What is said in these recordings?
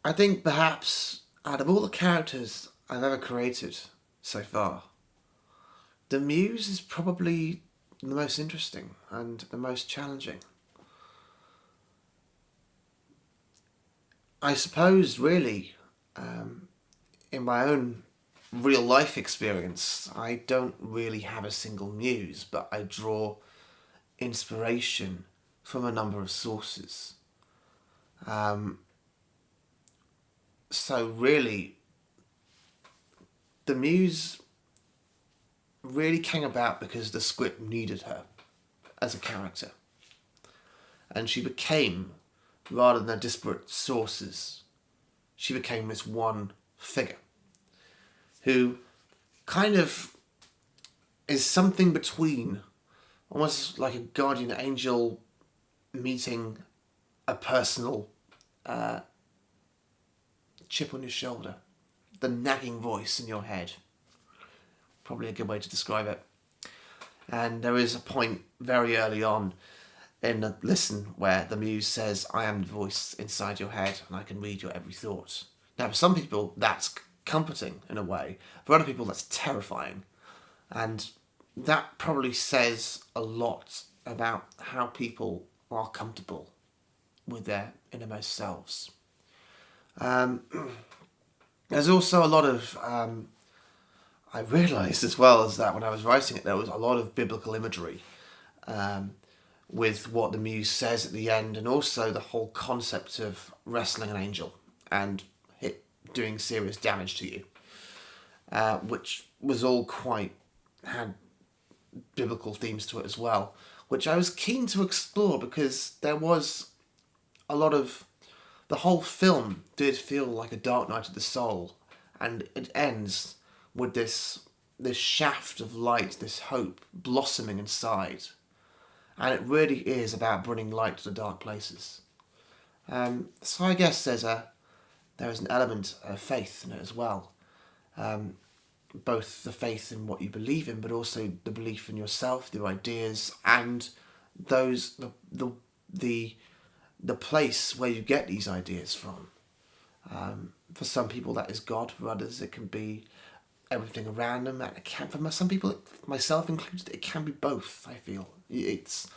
I think perhaps out of all the characters I've ever created so far, the Muse is probably the most interesting and the most challenging. I suppose, really, in my own real life experience, I don't really have a single muse, but I draw inspiration from a number of sources. Um, so, really, the muse really came about because the script needed her as a character. And she became, rather than disparate sources, she became this one figure who kind of is something between almost like a guardian angel meeting a personal chip on your shoulder, the nagging voice in your head. Probably a good way to describe it. And there is a point very early on in the listen where the muse says, "I am the voice inside your head and I can read your every thought." Now, for some people, that's comforting in a way. For other people, that's terrifying. And that probably says a lot about how people are comfortable with their innermost selves. Um, there's also a lot of, I realised as well as that when I was writing it, there was a lot of biblical imagery with what the muse says at the end, and also the whole concept of wrestling an angel and it doing serious damage to you, which was all had biblical themes to it as well, which I was keen to explore because there was a lot of, the whole film did feel like a dark night of the soul, and it ends with this shaft of light, this hope blossoming inside, and it really is about bringing light to the dark places. So I guess there is an element of faith in it as well, both the faith in what you believe in, but also the belief in yourself, your ideas, and those the place where you get these ideas from. For some people, that is God. For others, it can be everything around them, and it can, for some people, myself included, it can be both. I feel it's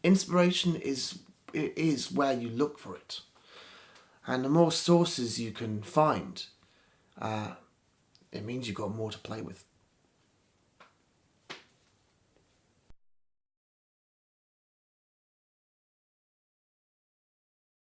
inspiration is where you look for it, and the more sources you can find, it means you've got more to play with.